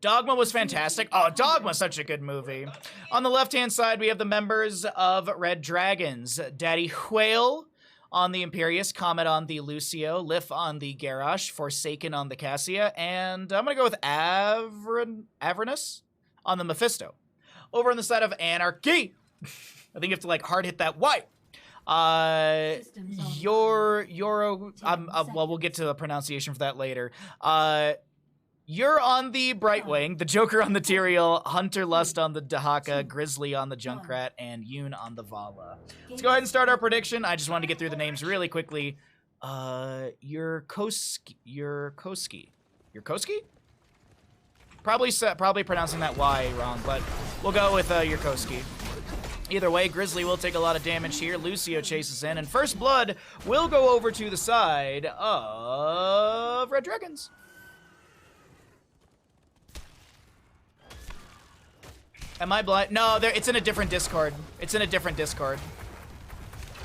Dogma was fantastic. Oh, Dogma's such a good movie. On the left-hand side, we have the members of Red Dragons. Daddy Whale on the Imperius, Comet on the Lucio, Lif on the Garrosh, Forsaken on the Cassia, and I'm going to go with Avernus on the Mephisto. Over on the side of AnarchY, I think you have to, like, hard hit that Y. Well, we'll get to the pronunciation for that later. You're on the Brightwing, the Joker on the Tyrael, Hunter Lust on the Dahaka, Grizzly on the Junkrat, and Yoon on the Vala. Let's go ahead and start our prediction. I just wanted to get through the names really quickly. Yurkoski? Probably pronouncing that Y wrong, but we'll go with Yurkoski. Either way, Grizzly will take a lot of damage here. Lucio chases in, and First Blood will go over to the side of Red Dragons. Am I blind? No, it's in a different Discord. It's in a different Discord.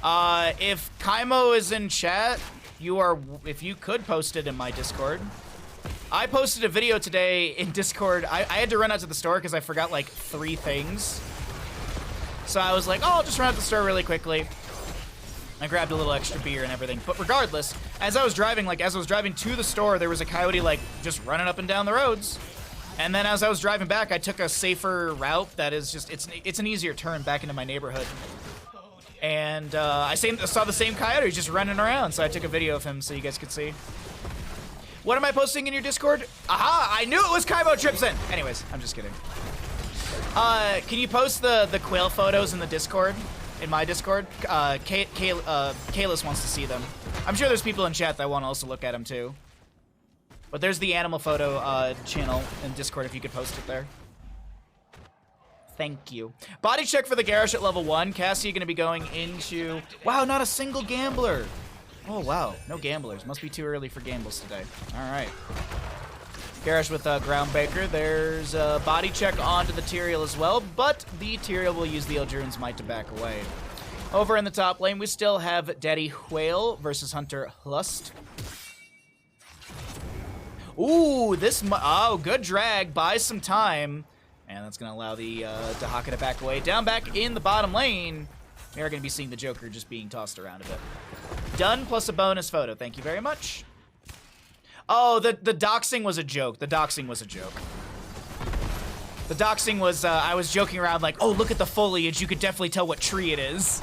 If Kaimo is in chat, if you could post it in my Discord. I posted a video today in Discord. I had to run out to the store because I forgot like 3 things. So I was like, oh, I'll just run out to the store really quickly. I grabbed a little extra beer and everything. But regardless, as I was driving to the store, there was a coyote like just running up and down the roads. And then as I was driving back, I took a safer route that is just, it's an easier turn back into my neighborhood. And I saw the same coyote just running around, so I took a video of him so you guys could see. What am I posting in your Discord? Aha! I knew it was Kaimo Tripson! Anyways, I'm just kidding. Can you post the quail photos in the Discord? In my Discord? Kalis wants to see them. I'm sure there's people in chat that want to also look at them too. But there's the animal photo channel in Discord if you could post it there. Thank you. Body check for the Garrosh at level 1. Cassie going to be going into... Wow, not a single gambler. Oh, wow. No gamblers. Must be too early for gambles today. All right. Garrosh with Groundbreaker. There's a body check onto the Tyrael as well, but the Tyrael will use the Eldrune's Might to back away. Over in the top lane, we still have Daddy Whale versus Hunter Lust. Ooh, good drag. Buys some time. And that's going to allow the Dahaka to back away. Down back in the bottom lane, we are going to be seeing the Joker just being tossed around a bit. Done, plus a bonus photo. Thank you very much. Oh, the doxing was a joke. The doxing was a joke. The doxing was, I was joking around like, oh, look at the foliage. You could definitely tell what tree it is.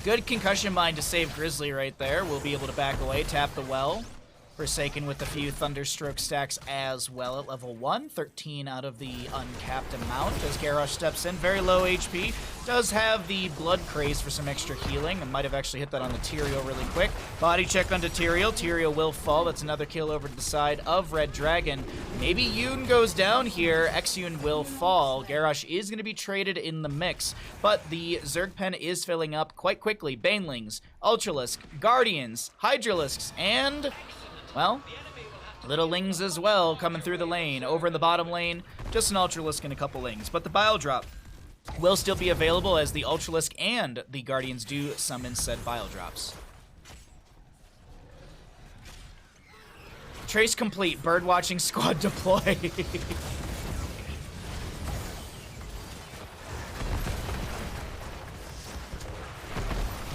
Good concussion mine to save Grizzly right there. We'll be able to back away, tap the well. Forsaken with a few Thunderstroke stacks as well at level 1. 13 out of the uncapped amount as Garrosh steps in. Very low HP. Does have the Blood Craze for some extra healing. I might have actually hit that on the Tyrael really quick. Body check onto Tyrael. Tyrael will fall. That's another kill over to the side of Red Dragon. Maybe Yoon goes down here. X-Yoon will fall. Garrosh is going to be traded in the mix, but the Zerg pen is filling up quite quickly. Banelings, Ultralisk, Guardians, Hydralisks, and... well, little Lings as well coming through the lane. Over in the bottom lane, just an Ultralisk and a couple Lings. But the Bile Drop will still be available as the Ultralisk and the Guardians do summon said Bile Drops. Trace complete. Birdwatching squad deploy.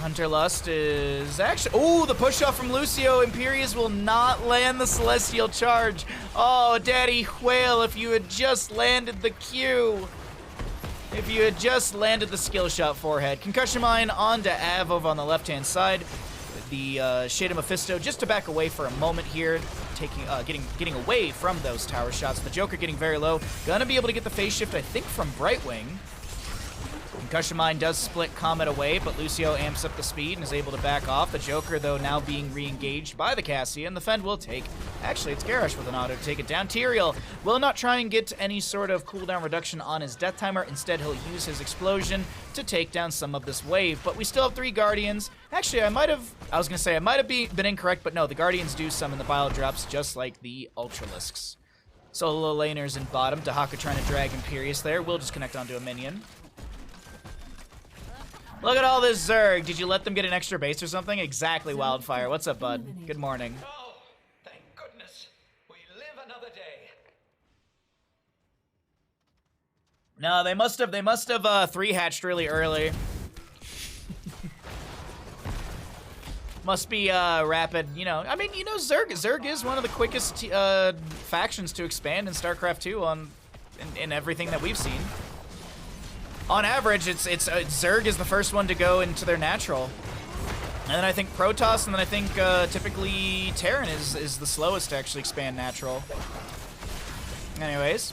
Hunter Lust is actually... oh, the push-off from Lucio. Imperius will not land the Celestial Charge. Oh, Daddy Whale, if you had just landed the Q. If you had just landed the skill shot forehead. Concussion mine onto Av over on the left-hand side. The Shade of Mephisto just to back away for a moment here. Getting away from those tower shots. The Joker getting very low. Gonna be able to get the phase shift, I think, from Brightwing. Concussion Mine does split Comet away, but Lucio amps up the speed and is able to back off. The Joker, though, now being re-engaged by the Cassia, and the Fend will take... actually, it's Garrosh with an auto to take it down. Tyrael will not try and get any sort of cooldown reduction on his death timer. Instead, he'll use his explosion to take down some of this wave. But we still have 3 Guardians. Actually, I might have been incorrect, but no, the Guardians do summon the Bile Drops just like the Ultralisks. Solo laners in bottom. Dahaka trying to drag Imperius there. Will just connect onto a minion. Look at all this Zerg. Did you let them get an extra base or something? Exactly, Wildfire. What's up, bud? Good morning. Oh, thank goodness. another day. No, they must have three-hatched really early. Must be rapid, you know. I mean, you know, Zerg is one of the quickest factions to expand in StarCraft 2 in everything that we've seen. On average, Zerg is the first one to go into their natural. And then I think Protoss, and then I think typically Terran is the slowest to actually expand natural. Anyways.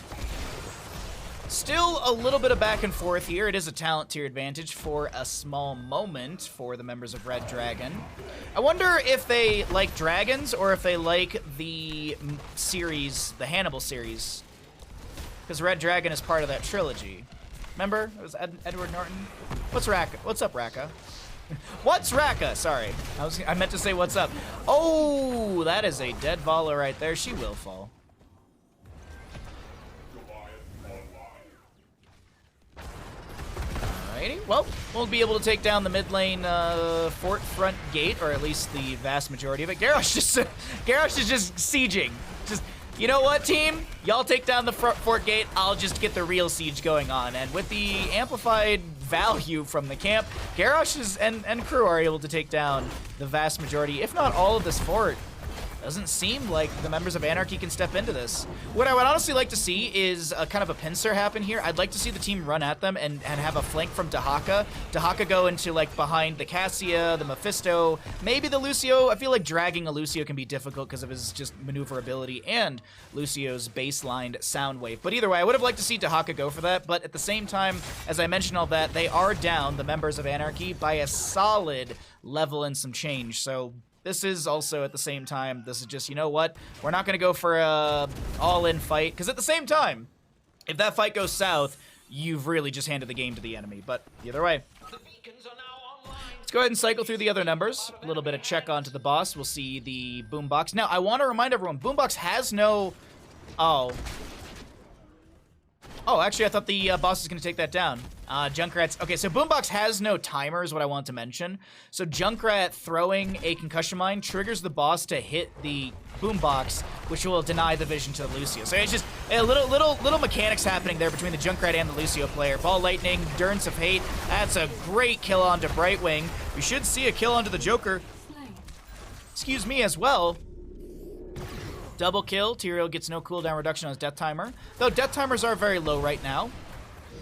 Still a little bit of back and forth here. It is a talent tier advantage for a small moment for the members of Red Dragon. I wonder if they like dragons or if they like the series, the Hannibal series. Because Red Dragon is part of that trilogy. Remember? It was Edward Norton. What's Raka? What's up, Raka? What's Raka? Sorry. I meant to say what's up. Oh, that is a dead Vala right there. She will fall. Alrighty. Well, we'll be able to take down the mid lane fort front gate, or at least the vast majority of it. Garrosh is just sieging. Just, you know what, team? Y'all take down the fort gate. I'll just get the real siege going on. And with the amplified value from the camp, Garrosh and crew are able to take down the vast majority, if not all, of this fort. Doesn't seem like the members of AnarchY can step into this. What I would honestly like to see is a kind of a pincer happen here. I'd like to see the team run at them and have a flank from Dahaka. Dahaka go into like behind the Cassia, the Mephisto, maybe the Lucio. I feel like dragging a Lucio can be difficult because of his just maneuverability and Lucio's baselined sound wave. But either way, I would have liked to see Dahaka go for that. But at the same time, as I mentioned all that, they are down, the members of AnarchY, by a solid level and some change. So this is also, at the same time, this is just, you know what? We're not going to go for a all-in fight, because at the same time, if that fight goes south, you've really just handed the game to the enemy. But either way. Let's go ahead and cycle through the other numbers. A little bit of check onto the boss. We'll see the Boombox. Now, I want to remind everyone, Boombox has no... Oh, actually, I thought the boss was going to take that down. Junkrat's... Okay, so Boombox has no timer is what I wanted to mention. So Junkrat throwing a concussion mine triggers the boss to hit the Boombox, which will deny the vision to the Lucio. So it's just a little mechanics happening there between the Junkrat and the Lucio player. Ball Lightning, Endurance of Hate. That's a great kill onto Brightwing. We should see a kill onto the Joker. Excuse me as well. Double kill. Tyrael gets no cooldown reduction on his death timer. Though death timers are very low right now.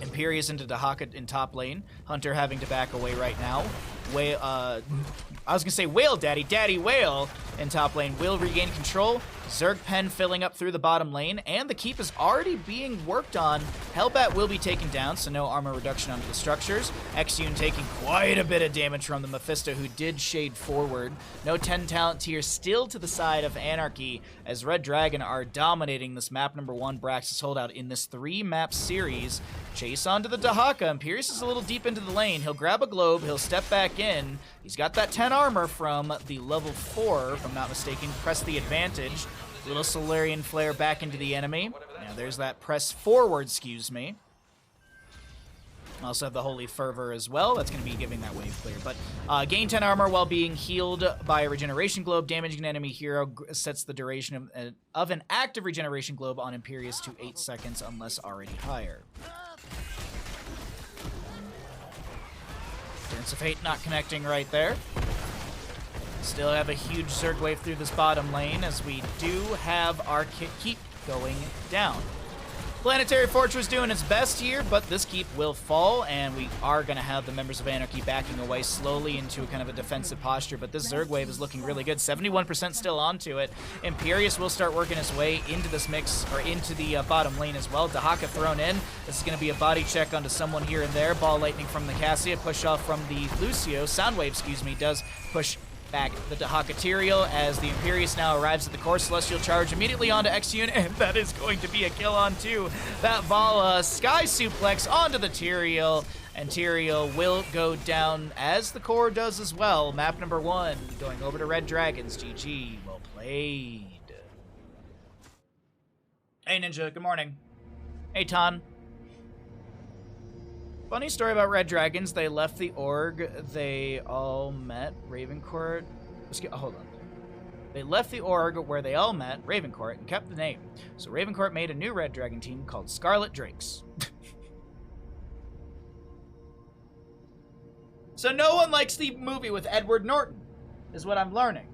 Imperius into Dahaka in top lane. Hunter having to back away right now. I was gonna say Whale Daddy. Daddy Whale in top lane will regain control. Zerg Pen filling up through the bottom lane. And the keep is already being worked on. Hellbat will be taken down, so no armor reduction onto the structures. Exune taking quite a bit of damage from the Mephisto, who did shade forward. No 10 talent tier still to the side of AnarchY, as Red Dragon are dominating this map number 1 Braxis holdout in this 3-map series. Chase onto the Dahaka. Imperius is a little deep into the lane. He'll grab a globe. He'll step back in. He's got that 10 armor from the level 4, if I'm not mistaken. Press the advantage. Little Solarian Flare back into the enemy. Now there's that press forward, excuse me. Also have the Holy Fervor as well. That's going to be giving that wave clear. But gain 10 armor while being healed by a Regeneration Globe. Damaging an enemy hero sets the duration of an active Regeneration Globe on Imperius to 8 seconds unless already higher. Endurance of Hate not connecting right there. Still have a huge Zerg wave through this bottom lane as we do have our keep going down. Planetary Fortress doing its best here, but this keep will fall, and we are going to have the members of AnarchY backing away slowly into a kind of a defensive posture, but this Zerg wave is looking really good. 71% still onto it. Imperius will start working his way into this mix, or into the bottom lane as well. Dahaka thrown in. This is going to be a body check onto someone here and there. Ball Lightning from the Cassia, push off from the Lucio. Soundwave, excuse me, does push back the Dahaka Tyrael as the Imperius now arrives at the core. Celestial Charge immediately onto Exune, and that is going to be a kill onto that Vala. Sky Suplex onto the Tyrael, and Tyrael will go down as the core does as well. Map number 1 going over to Red Dragons. GG. Well played. Hey Ninja, good morning. Hey Ton. Funny story about Red Dragons. They left the org. They all met Ravencourt. Oh, hold on. They left the org where they all met, Ravencourt, and kept the name. So Ravencourt made a new Red Dragon team called Scarlet Drakes. So no one likes the movie with Edward Norton, is what I'm learning.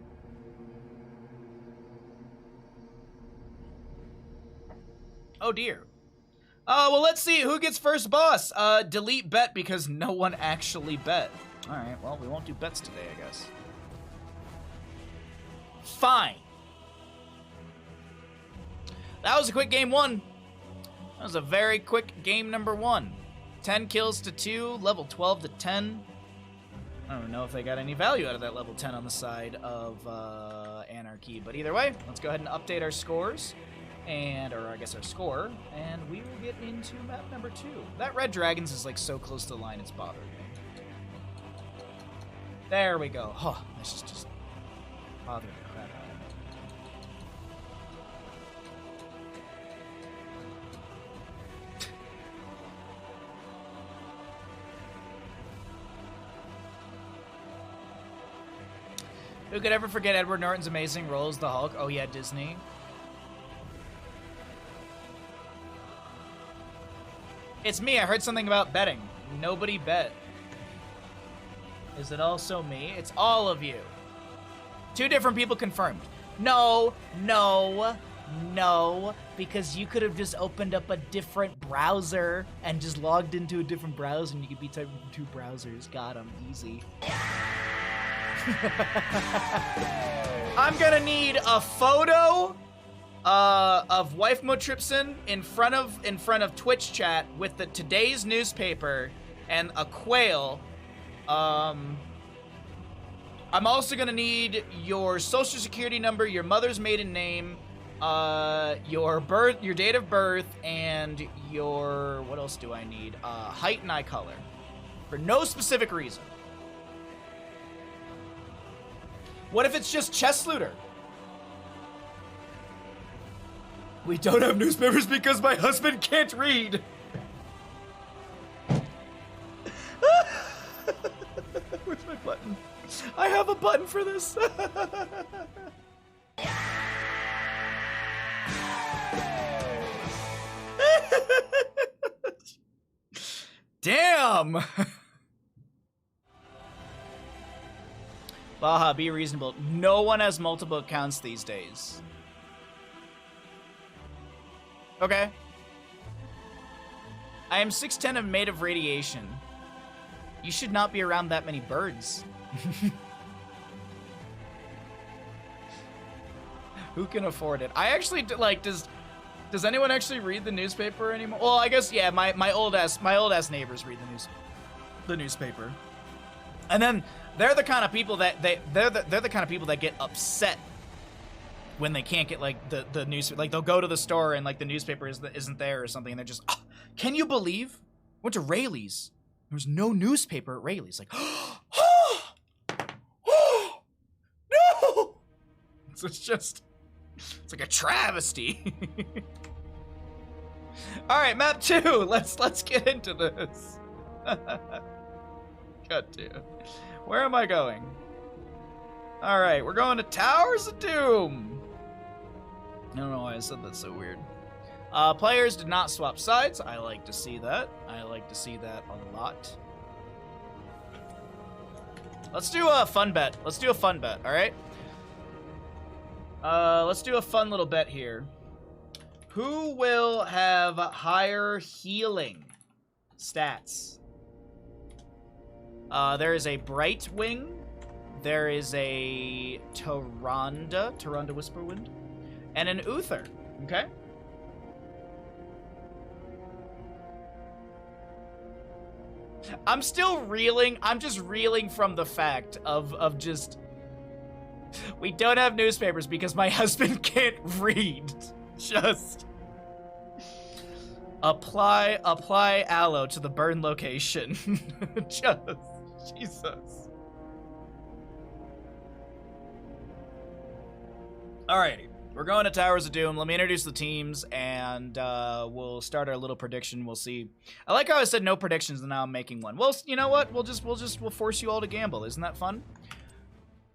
Oh dear. Well, let's see who gets first boss. Delete bet because no one actually bet. All right, well, we won't do bets today, I guess. Fine. That was a quick game 1. That was a very quick game number 1. 10 kills to 2, level 12 to 10. I don't know if they got any value out of that level 10 on the side of AnarchY, but either way, let's go ahead and update our scores, or I guess our score, and we will get into map number 2. That Red Dragons is like so close to the line, it's bothering me. There we go. Oh, this is just bothering the crap out of me. Who could ever forget Edward Norton's amazing role as the Hulk? Oh yeah, Disney. It's me. I heard something about betting. Nobody bet. Is it also me? It's all of you. 2 different people confirmed. No, no, no, because you could have just opened up a different browser and just logged into a different browser and you could be typing from 2 browsers. Got 'em. Easy. I'm gonna need a photo of Wife Motripson in front of Twitch chat with the today's newspaper and a quail. I'm also gonna need your social security number, your mother's maiden name, your date of birth, and your, what else do I need? Height and eye color. For no specific reason. What if it's just Chess Looter? We don't have newspapers because my husband can't read. Where's my button? I have a button for this. Damn. Baha, be reasonable. No one has multiple accounts these days. Okay. I am 6'10" and made of radiation. You should not be around that many birds. Who can afford it? I actually, like, does anyone actually read the newspaper anymore? Well, I guess, yeah, my old ass neighbors read the newspaper. And then they're the kind of people that they're the kind of people that get upset when they can't get like the news. Like they'll go to the store and like the newspaper isn't there or something, and they're just, oh, can you believe? I went to Rayleigh's. There was no newspaper at Rayleigh's. Like, oh, no! So it's like a travesty. All right, map 2. Let's get into this. God damn. Where am I going? All right, we're going to Towers of Doom. I don't know why I said that so weird. Players did not swap sides. I like to see that. I like to see that a lot. Let's do a fun bet. Let's do a fun bet, all right? Let's do a fun little bet here. Who will have higher healing stats? There is a Bright Wing. There is a Tyrande Whisperwind, and an Uther, okay? I'm still reeling. I'm just reeling from the fact of just... We don't have newspapers because my husband can't read. Just... Apply aloe to the burn location. Just... Jesus. Alrighty. We're going to Towers of Doom. Let me introduce the teams, and we'll start our little prediction. We'll see. I like how I said no predictions, and now I'm making one. Well, you know what? We'll force you all to gamble. Isn't that fun?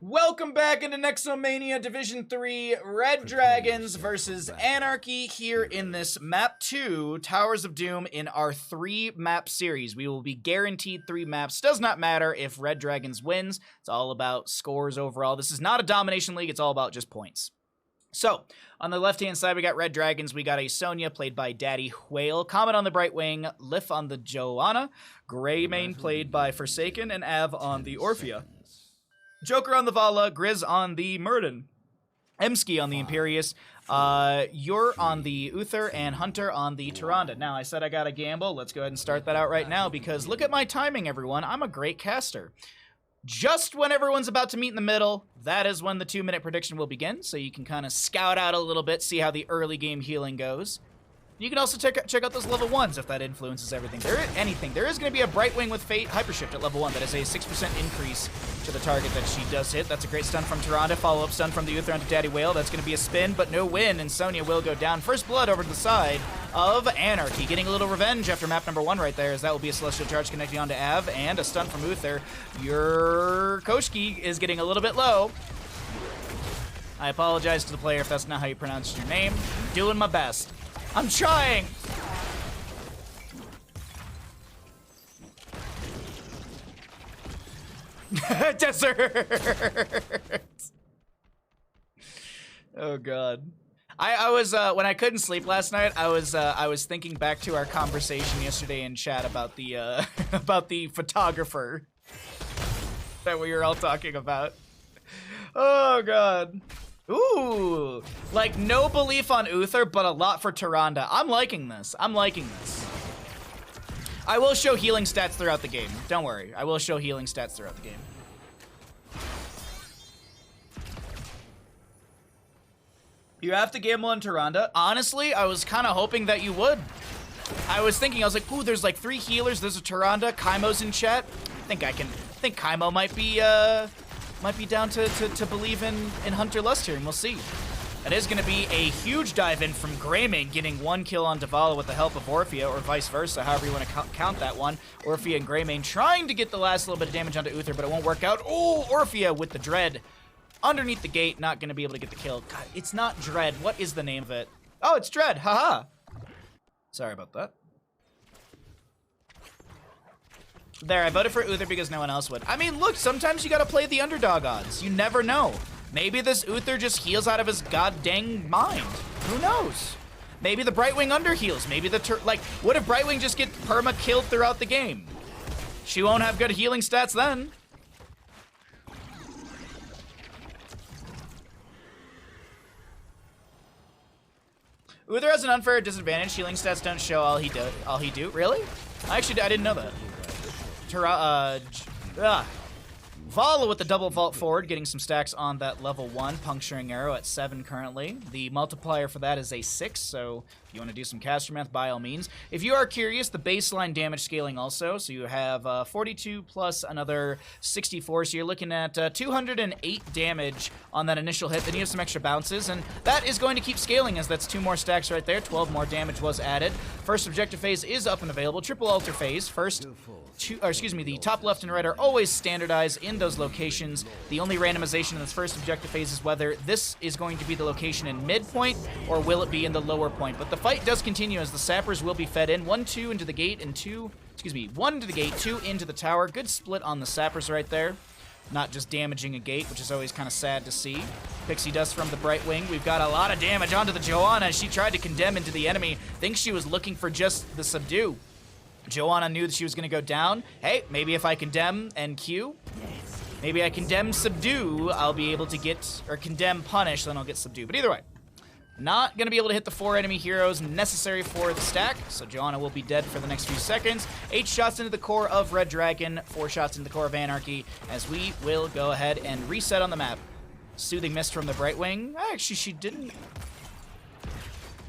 Welcome back into Nexomania Division 3, Red Dragons versus AnarchY here in this Map 2, Towers of Doom, in our 3-map series. We will be guaranteed 3 maps. Does not matter if Red Dragons wins. It's all about scores overall. This is not a domination league. It's all about just points. So, on the left-hand side, we got Red Dragons. We got a Sonya, played by Daddy Whale. Comet on the Bright Wing. Lif on the Joanna. Greymane, played by Forsaken. And Av on the Orphea. Joker on the Vala, Grizz on the Murden, Emski on the Imperius, you're on the Uther, and Hunter on the Tyrande. Now, I said I gotta gamble. Let's go ahead and start that out right now, because look at my timing, everyone. I'm a great caster. Just when everyone's about to meet in the middle, that is when the 2-minute prediction will begin, so you can kind of scout out a little bit, see how the early game healing goes. You can also check out those level 1s if that influences everything. There is going to be a Bright Wing with Fate Hypershift at level 1. That is a 6% increase to the target that she does hit. That's a great stun from Tyrande. Follow-up stun from the Uther onto Daddy Whale. That's going to be a spin, but no win, and Sonya will go down. First blood over to the side of AnarchY. Getting a little revenge after map number 1 right there, as that will be a Celestial Charge connecting onto Av, and a stun from Uther. Your Koshki is getting a little bit low. I apologize to the player if that's not how you pronounce your name. I'm doing my best. I'm trying! Desert! Oh god. I was when I couldn't sleep last night, I was thinking back to our conversation yesterday in chat about the about the photographer that we were all talking about. Oh god. Ooh, like no belief on Uther, but a lot for Tyrande. I'm liking this. I'm liking this. I will show healing stats throughout the game. Don't worry. I will show healing stats throughout the game. You have to gamble on Tyrande. Honestly, I was kind of hoping that you would. I was like, ooh, there's like 3 healers. There's a Tyrande. Kaimo's in chat. I think Kaimo might be down to believe in Hunter Lust here, and we'll see. That is going to be a huge dive in from Greymane, getting 1 kill on Davala with the help of Orphea, or vice versa, however you want to count that one. Orphea and Greymane trying to get the last little bit of damage onto Uther, but it won't work out. Oh, Orphea with the Dread underneath the gate, not going to be able to get the kill. God, it's not Dread. What is the name of it? Oh, it's Dread. Haha. Sorry about that. There, I voted for Uther because no one else would. I mean, look, sometimes you gotta play the underdog odds. You never know. Maybe this Uther just heals out of his god dang mind. Who knows? Maybe the Brightwing underheals. Maybe what if Brightwing just gets perma-killed throughout the game? She won't have good healing stats then. Uther has an unfair disadvantage. Healing stats don't show all he do. Really? I didn't know that. Vala with the double vault forward, getting some stacks on that level 1, puncturing arrow at 7 currently. The multiplier for that is a 6, so if you want to do some caster math, by all means. If you are curious, the baseline damage scaling also, so you have 42 plus another 64, so you're looking at 208 damage on that initial hit. Then you have some extra bounces, and that is going to keep scaling, as that's 2 more stacks right there. 12 more damage was added. First objective phase is up and available. Triple altar phase. The top left and right are always standardized in those locations. The only randomization in this first objective phase is whether this is going to be the location in midpoint or will it be in the lower point. But the fight does continue as the sappers will be fed in. 1, 2 into the gate, and 1 into the gate, 2 into the tower. Good split on the sappers right there. Not just damaging a gate, which is always kind of sad to see. Pixie dust from the Bright Wing. We've got a lot of damage onto the Joanna as she tried to condemn into the enemy. Thinks she was looking for just the subdue. Joanna knew that she was going to go down. Hey, maybe if I condemn and Q, maybe I condemn subdue, I'll be able to get, or condemn punish, then I'll get subdue. But either way, not going to be able to hit the 4 enemy heroes necessary for the stack, so Joanna will be dead for the next few seconds. 8 shots into the core of Red Dragon, 4 shots into the core of AnarchY, as we will go ahead and reset on the map. Soothing Mist from the Bright Wing. Actually, she didn't.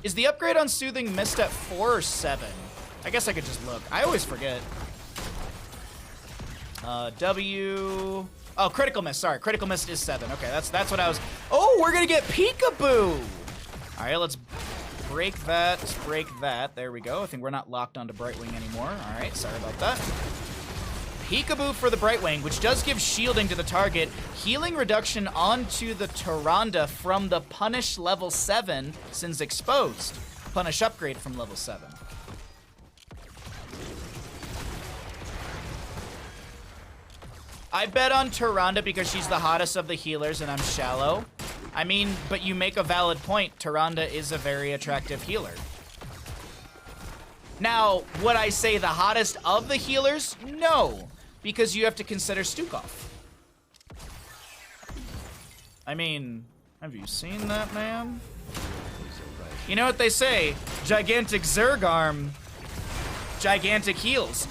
Is the upgrade on Soothing Mist at 4 or 7? I guess I could just look. I always forget. W. Oh, Critical Mist. Sorry, Critical Mist is 7. Okay, that's what I was. Oh, we're gonna get Peekaboo. All right, let's break that. Let's break that. There we go. I think we're not locked onto Brightwing anymore. All right, sorry about that. Peekaboo for the Brightwing, which does give shielding to the target. Healing reduction onto the Tyrande from the Punish level 7 since exposed. Punish upgrade from level 7. I bet on Tyrande because she's the hottest of the healers and I'm shallow. I mean, but you make a valid point. Tyrande is a very attractive healer. Now, would I say the hottest of the healers? No, because you have to consider Stukov. I mean, have you seen that man? You know what they say, gigantic Zergarm, gigantic heals.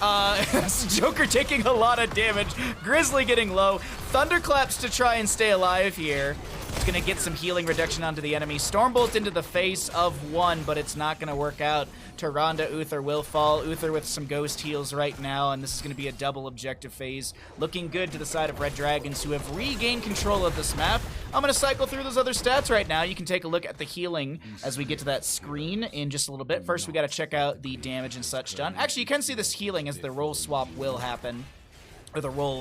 Joker taking a lot of damage, Grizzly getting low, Thunderclaps to try and stay alive here. It's gonna get some healing reduction onto the enemy. Stormbolt into the face of one, but it's not gonna work out. Tyrande, Uther will fall. Uther with some ghost heals right now, and this is gonna be a double objective phase. Looking good to the side of Red Dragons, who have regained control of this map. I'm gonna cycle through those other stats right now. You can take a look at the healing as we get to that screen in just a little bit. First, we gotta check out the damage and such done. Actually, you can see this healing as the roll swap will happen. Or the roll,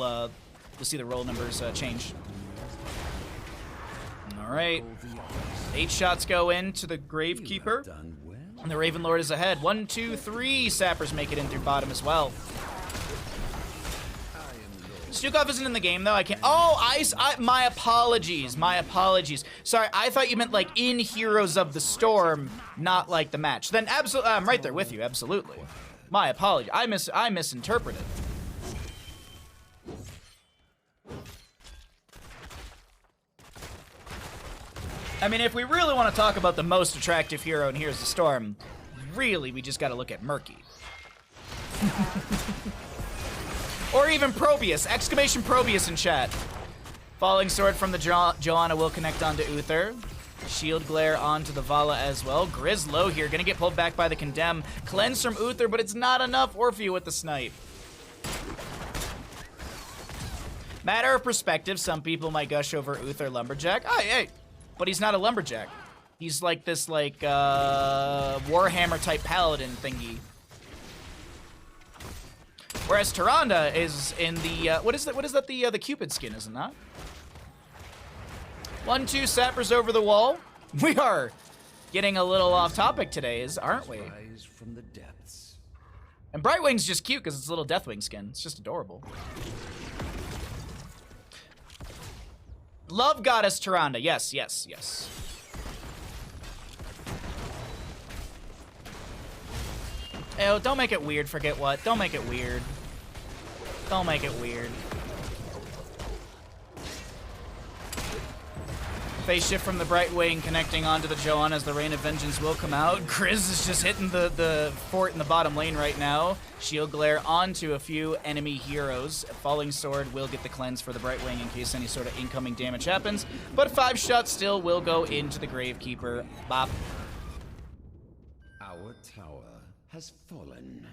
you'll see the roll numbers change. Alright, 8 shots go into the Gravekeeper, and the Raven Lord is ahead. 1, 2, 3 Sappers make it in through bottom as well. Stukov isn't in the game though, I can't, oh, my apologies, my apologies. Sorry, I thought you meant like in Heroes of the Storm, not like the match. Then absolutely, I'm right there with you, absolutely. My apology, I misinterpreted. I mean, if we really want to talk about the most attractive hero in Heroes of the Storm, really, we just gotta look at Murky. Or even Probius, exclamation Probius in chat. Falling Sword from the Johanna will connect onto Uther. Shield Glare onto the Vala as well. Grizz low here, gonna get pulled back by the Condemn. Cleanse from Uther, but it's not enough. Orpheus with the snipe. Matter of perspective, some people might gush over Uther Lumberjack. Oh, hey. But he's not a lumberjack. He's like this, like, Warhammer type paladin thingy. Whereas Tyrande is in the what is that the Cupid skin, isn't that? 1, 2 Sappers over the wall. We are getting a little off topic today, aren't we? From the depths. And Brightwing's just cute because it's a little Deathwing skin. It's just adorable. Love Goddess Tyrande. Yes, yes, yes. Oh, don't make it weird, forget what. Don't make it weird. Don't make it weird. Phase shift from the Brightwing connecting onto the Johanna as the Rain of Vengeance will come out. Grizz is just hitting the fort in the bottom lane right now. Shield Glare onto a few enemy heroes. Falling Sword will get the cleanse for the Brightwing in case any sort of incoming damage happens. But 5 shots still will go into the Gravekeeper. Bop. Our tower has fallen.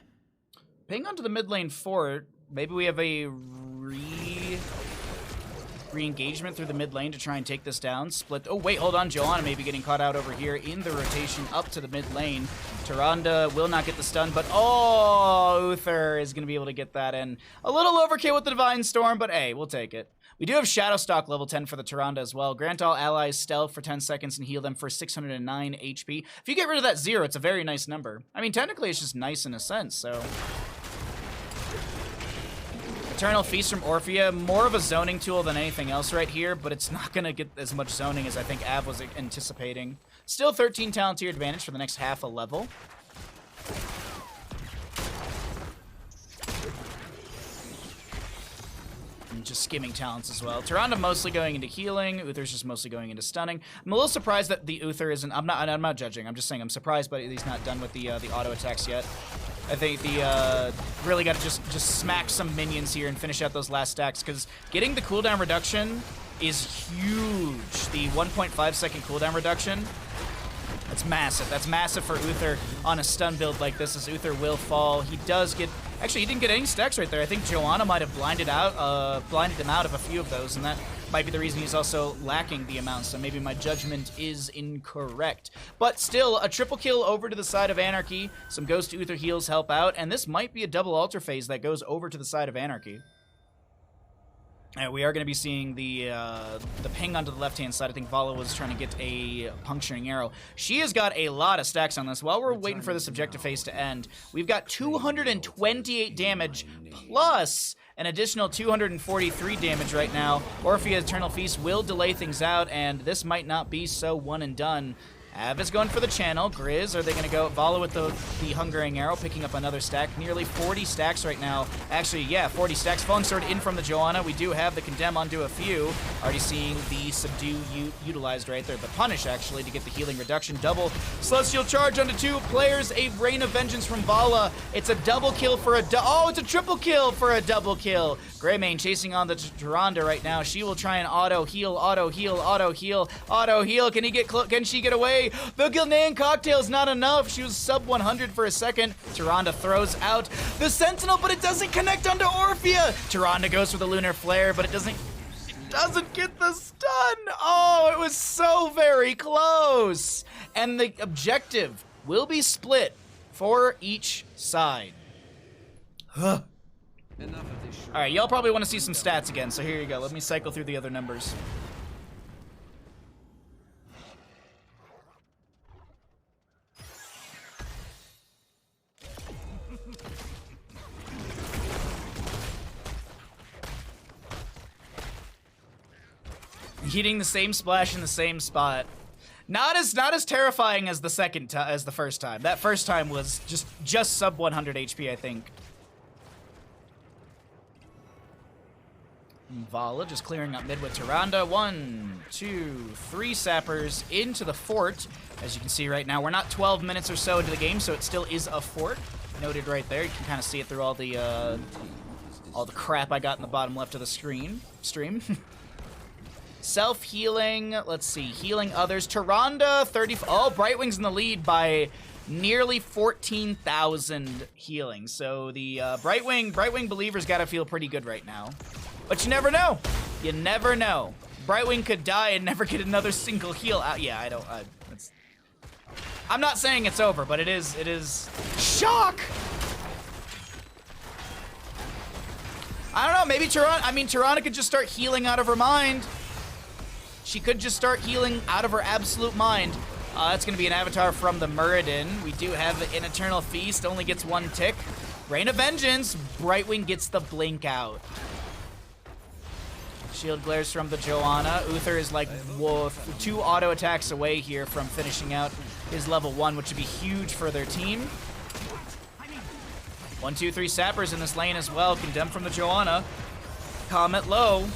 Ping onto the mid lane fort. Maybe we have a re-engagement through the mid lane to try and take this down. Split. Oh, wait, hold on. Johanna maybe getting caught out over here in the rotation up to the mid lane. Tyrande will not get the stun, but oh, Uther is going to be able to get that in. A little overkill with the Divine Storm, but hey, we'll take it. We do have Shadowstalk level 10 for the Tyrande as well. Grant all allies stealth for 10 seconds and heal them for 609 HP. If you get rid of that 0, it's a very nice number. I mean, technically, it's just nice in a sense, so... Eternal Feast from Orpheus, more of a zoning tool than anything else right here, but it's not going to get as much zoning as I think Av was anticipating. Still 13 talent tier advantage for the next half a level. And just skimming talents as well. Tyrande mostly going into healing. Uther's just mostly going into stunning. I'm a little surprised that the Uther isn't... I'm not judging. I'm just saying I'm surprised, but he's not done with the auto attacks yet. I think the really got to just smack some minions here and finish out those last stacks, because getting the cooldown reduction is huge. The 1.5 second cooldown reduction, that's massive. That's massive for Uther on a stun build like this, as Uther will fall. He does get... Actually, he didn't get any stacks right there. I think Johanna might have blinded him out of a few of those, and that Might be the reason he's also lacking the amount, so maybe my judgment is incorrect. But still, a triple kill over to the side of AnarchY. Some Ghost Uther heals help out, and this might be a double altar phase that goes over to the side of AnarchY. And we are going to be seeing the ping onto the left-hand side. I think Vala was trying to get a puncturing arrow. She has got a lot of stacks on this. While we're waiting for this objective phase to end, we've got 228 damage plus an additional 243 damage right now. Orphea's Eternal Feast will delay things out, and this might not be so one and done. Av is going for the channel. Grizz, are they going to go? Vala with the Hungering Arrow, picking up another stack. Nearly 40 stacks right now. Actually, yeah, 40 stacks. Falling Sword in from the Joanna. We do have the Condemn onto a few. Already seeing the Subdue utilized right there. The Punish, actually, to get the healing reduction. Double Celestial Charge onto 2 players. A Rain of Vengeance from Vala. It's a double kill for a... Oh, it's a triple kill for a double kill. Greymane chasing on the Tyrande right now. She will try and auto-heal, auto-heal, auto-heal, auto-heal. Can she get away? The Gilnean Cocktail's not enough. She was sub 100 for a second. Tyrande throws out the Sentinel, but it doesn't connect onto Orphea. Tyrande goes for the Lunar Flare, but it doesn't get the stun. Oh, it was so very close. And the objective will be split for each side. All right, y'all probably want to see some stats again, so here you go. Let me cycle through the other numbers. Hitting the same splash in the same spot. Not as terrifying as the first time. That first time was just sub 100 HP, I think. Vala just clearing up mid with Tyrande. 1, 2, 3 sappers into the fort. As you can see right now, we're not 12 minutes or so into the game, so it still is a fort. Noted right there. You can kind of see it through all the crap I got in the bottom left of the stream. Self-healing, let's see, healing others. Tyrande, 30, oh, Brightwing's in the lead by nearly 14,000 healing. So the Brightwing believers gotta feel pretty good right now. But you never know. You never know. Brightwing could die and never get another single heal out. Yeah, I'm not saying it's over, but it is. Shock! I don't know, maybe Tyrande could just start healing out of her mind. She could just start healing out of her absolute mind. That's going to be an avatar from the Muradin. We do have an Eternal Feast, only gets 1 tick. Rain of Vengeance, Brightwing gets the blink out. Shield glares from the Joanna. Uther is like 2 auto attacks away here from finishing out his level 1, which would be huge for their team. 1, 2, 3 sappers in this lane as well. Condemned from the Joanna. Comet low.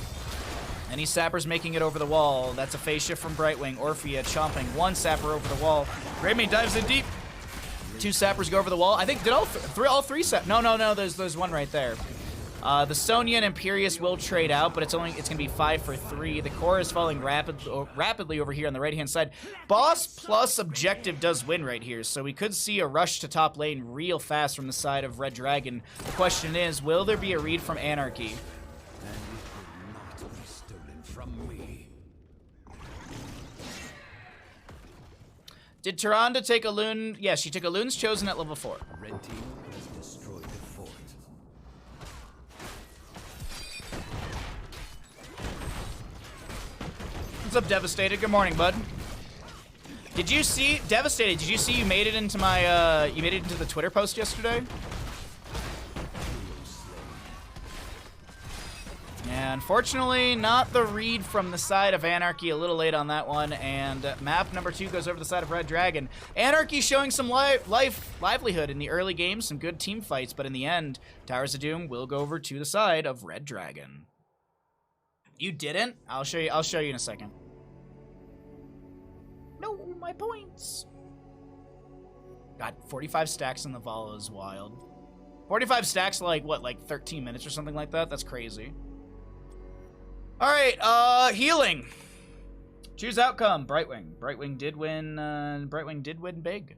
Any sappers making it over the wall. That's a phase shift from Brightwing. Orphea chomping 1 sapper over the wall. Greymane dives in deep. 2 sappers go over the wall. I think, did all three sappers? No, there's 1 right there. The Sonya and Imperius will trade out, but it's gonna be 5 for 3. The core is falling rapidly over here on the right-hand side. Boss plus objective does win right here, so we could see a rush to top lane real fast from the side of Red Dragon. The question is, will there be a read from AnarchY? Did Tyrande take a Loon? Yeah, she took a Loon's Chosen at level 4. Red team has destroyed the fort. What's up, Devastated? Good morning, bud. Did you see Devastated? Did you see you made it into my you made it into the Twitter post yesterday? Yeah, unfortunately, not the read from the side of AnarchY. A little late on that one, and map number 2 goes over the side of Red Dragon. AnarchY showing some livelihood in the early game, some good team fights, but in the end, Towers of Doom will go over to the side of Red Dragon. You didn't? I'll show you in a second. No, my points. God, 45 stacks in the Vala is wild. 45 stacks, like, what, like 13 minutes or something like that? That's crazy. All right, healing. Choose outcome. Brightwing. Brightwing did win. Brightwing did win big.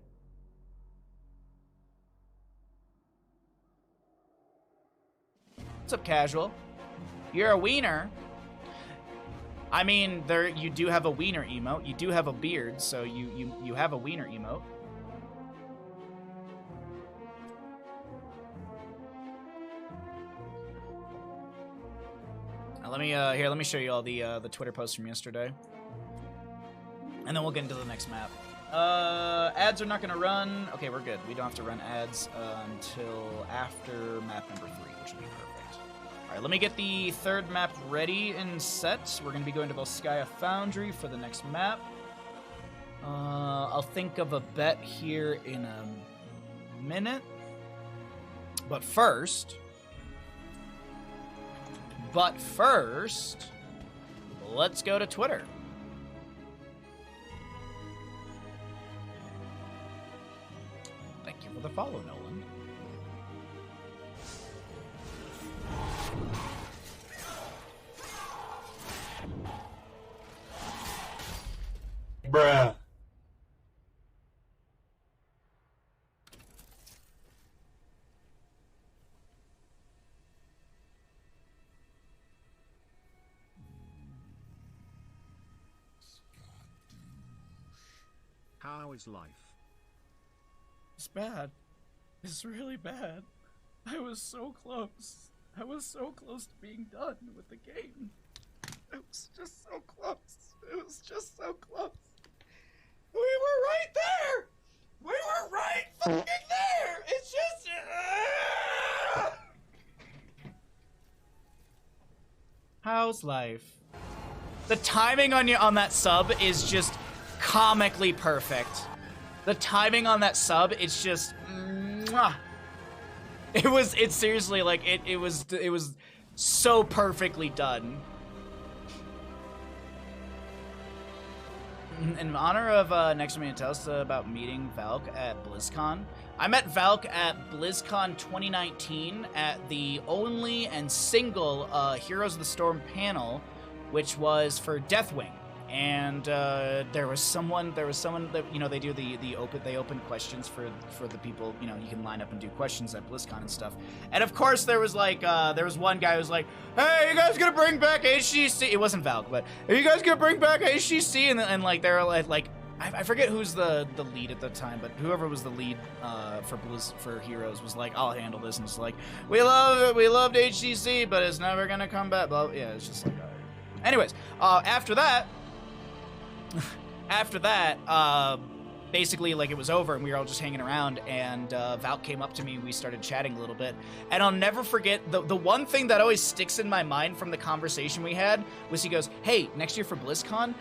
What's up, Casual? You're a wiener. I mean, you do have a wiener emote. You do have a beard, so you have a wiener emote. Let me show you all the Twitter posts from yesterday, and then we'll get into the next map. Ads are not gonna run. Okay, we're good. We don't have to run ads until after map number 3, which will be perfect. All right, let me get the third map ready and set. We're gonna be going to Volskaya Foundry for the next map. I'll think of a bet here in a minute, but first, let's go to Twitter. Thank you for the follow, Nolan. Bruh. How is life? It's bad. It's really bad. I was so close. I was so close to being done with the game. It was just so close. It was just so close. We were right there! We were right fucking there! It's just... How's life? The timing on that sub is just comically perfect. The timing on that sub, it's just... Mwah. It's seriously, like, it was so perfectly done. In honor of Nexomania, tell us about meeting Valk at BlizzCon. I met Valk at BlizzCon 2019 at the only and single Heroes of the Storm panel, which was for Deathwing. And there was someone that, you know, they do they open questions for the people, you know, you can line up and do questions at BlizzCon and stuff. And of course there was like there was one guy who was like, "Hey, you guys gonna bring back HGC?" It wasn't Valk, but, "Are you guys gonna bring back HGC?" And like they're like I forget who's the lead at the time, but whoever was the lead for Heroes was like, "I'll handle this," and it's like, we loved HGC, but it's never gonna come back. Blah, yeah, it's just like, all right. Anyways, after that, basically, like, it was over and we were all just hanging around, and Valk came up to me and we started chatting a little bit. And I'll never forget, the one thing that always sticks in my mind from the conversation we had was he goes, "Hey, next year for BlizzCon,"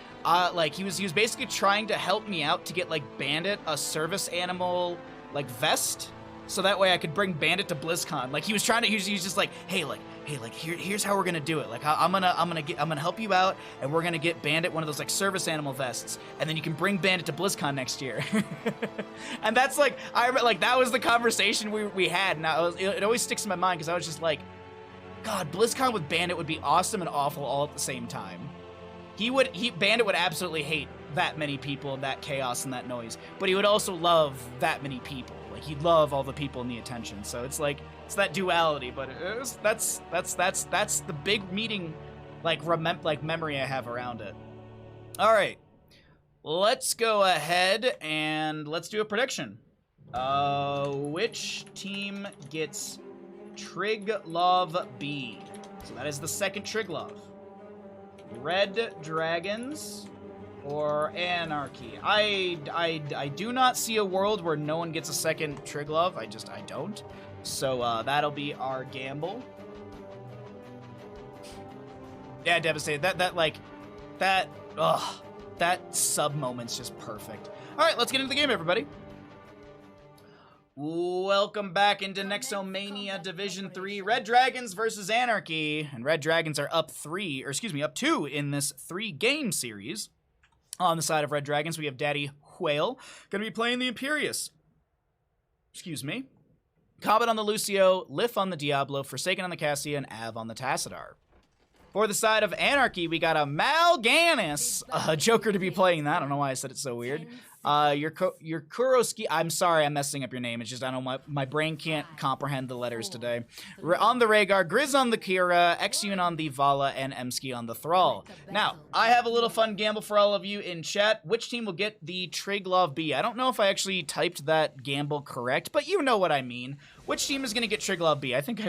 like, he was basically trying to help me out to get, like, Bandit a service animal, like, vest, so that way I could bring Bandit to BlizzCon. Like, he was just like, hey, here's how we're gonna do it. Like, I'm gonna help you out, and we're gonna get Bandit one of those, like, service animal vests, and then you can bring Bandit to BlizzCon next year. And that's like, I remember, like, that was the conversation we had, and it always sticks in my mind because I was just like, God, BlizzCon with Bandit would be awesome and awful all at the same time. Bandit would absolutely hate that many people, that chaos and that noise, but he would also love that many people. Like, he'd love all the people and the attention. So it's like, it's that duality, but that's the big meeting, like, memory I have around it. All right, let's go ahead and let's do a prediction. Which team gets Triglov B? So that is the second Triglov. Red Dragons or AnarchY. I do not see a world where no one gets a second Triglov. I don't. So that'll be our gamble. Yeah, devastated. That sub moment's just perfect. All right, let's get into the game, everybody. Welcome back into Nexomania Division 3. Red Dragons versus AnarchY. And Red Dragons are up 2 in this 3-game series. On the side of Red Dragons, we have Daddy Whale, going to be playing the Imperius. Excuse me. Comet on the Lucio, Lif on the Diablo, Forsaken on the Cassia, and Av on the Tassadar. For the side of AnarchY, we got a Mal'Ganis, a Joker to be playing that. I don't know why I said it so weird. Your Kuroski. I'm sorry, I'm messing up your name. It's just I don't know, my brain can't comprehend the letters today. On the Rhaegar, Grizz on the Kira, Exune on the Vala, and Emsky on the Thrall. Now, I have a little fun gamble for all of you in chat. Which team will get the Triglov B? I don't know if I actually typed that gamble correct, but you know what I mean. Which team is going to get Triglov B? I think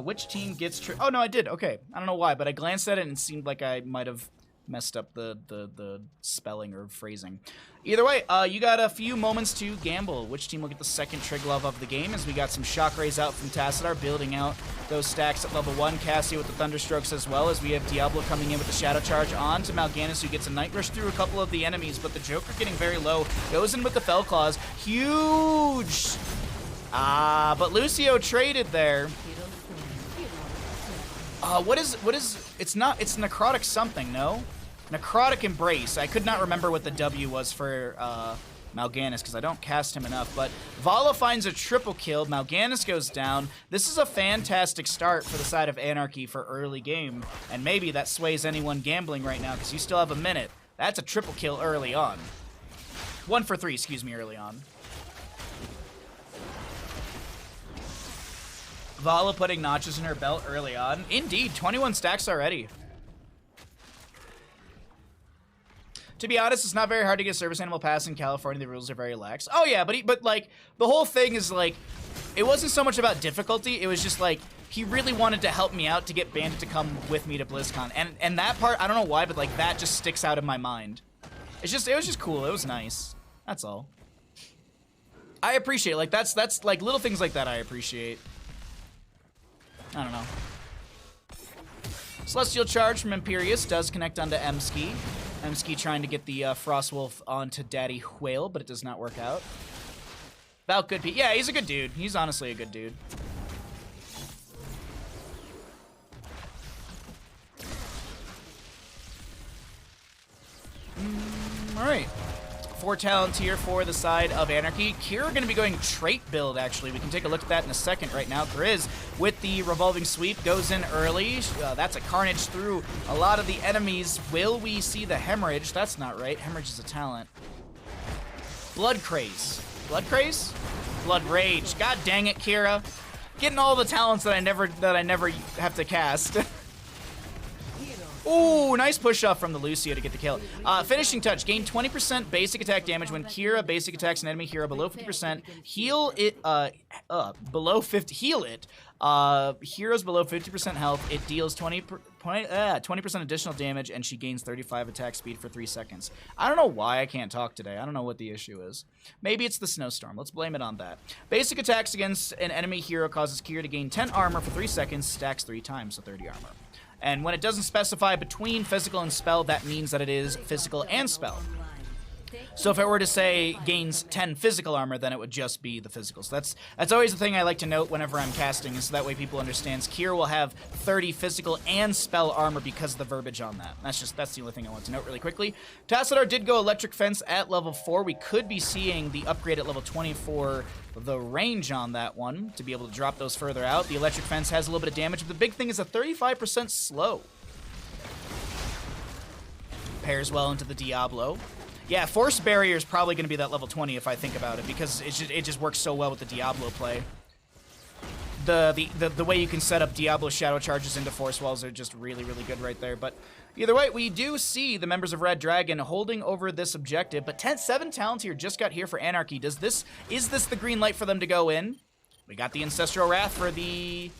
which team gets oh no, I did. Okay. I don't know why, but I glanced at it and it seemed like I might have messed up the spelling or phrasing. Either way, you got a few moments to gamble. Which team will get the second Triglov of the game, as we got some Shock Rays out from Tassadar, building out those stacks at level 1. Cassie with the Thunderstrokes as well, as we have Diablo coming in with the Shadow Charge on to Mal'Ganis, who gets a Night Rush through a couple of the enemies, but the Joker getting very low. Goes in with the Fell Claws. Huge! But Lucio traded there. What is, it's Necrotic something, no? Necrotic Embrace. I could not remember what the W was for Mal'Ganis because I don't cast him enough, but Vala finds a triple kill. Mal'Ganis goes down. This is a fantastic start for the side of AnarchY for early game, and maybe that sways anyone gambling right now because you still have a minute. That's a triple kill early on. 1 for 3, excuse me, early on. Vala putting notches in her belt early on. Indeed, 21 stacks already. To be honest, it's not very hard to get Service Animal Pass in California. The rules are very lax. Oh yeah, but like the whole thing is like, it wasn't so much about difficulty. It was just like he really wanted to help me out to get Bandit to come with me to BlizzCon, and that part I don't know why, but like that just sticks out in my mind. It was just cool. It was nice. That's all. I appreciate like that's like little things like that I appreciate. I don't know. Celestial Charge from Imperius does connect onto Emsky. Emsky trying to get the Frostwolf onto Daddy Whale, but it does not work out. About good Yeah, he's a good dude. He's honestly a good dude. Alright. 4 talents here for the side of AnarchY. Kira going to be going trait build, actually. We can take a look at that in a second right now. Grizz with the revolving sweep goes in early. That's a carnage through a lot of the enemies. Will we see the hemorrhage? That's not right. Hemorrhage is a talent. Blood Craze. Blood Craze? Blood Rage. God dang it, Kira. Getting all the talents that I never have to cast. Ooh, nice push-off from the Lucio to get the kill. Finishing touch. Gain 20% basic attack damage when Kira basic attacks an enemy hero below 50%. Heal it, below 50, heal it. Heroes below 50% health. It deals 20% additional damage, and she gains 35 attack speed for 3 seconds. I don't know why I can't talk today. I don't know what the issue is. Maybe it's the snowstorm. Let's blame it on that. Basic attacks against an enemy hero causes Kira to gain 10 armor for 3 seconds, stacks 3 times, so 30 armor. And when it doesn't specify between physical and spell, that means that it is physical and spell. So if it were to say gains 10 physical armor, then it would just be the physical. So that's always the thing I like to note whenever I'm casting, is so that way people understand. Kira will have 30 physical and spell armor because of the verbiage on that. That's the only thing I want to note really quickly. Tassadar did go Electric Fence at level 4. We could be seeing the upgrade at level 20 for the range on that one to be able to drop those further out. The Electric Fence has a little bit of damage, but the big thing is a 35% slow. Pairs well into the Diablo. Yeah, Force Barrier is probably going to be that level 20 if I think about it, because it just works so well with the Diablo play. The way you can set up Diablo Shadow Charges into Force Walls are just really, really good right there. But either way, we do see the members of Red Dragon holding over this objective, but 7 talents here just got here for AnarchY. Is this the green light for them to go in? We got the Ancestral Wrath for the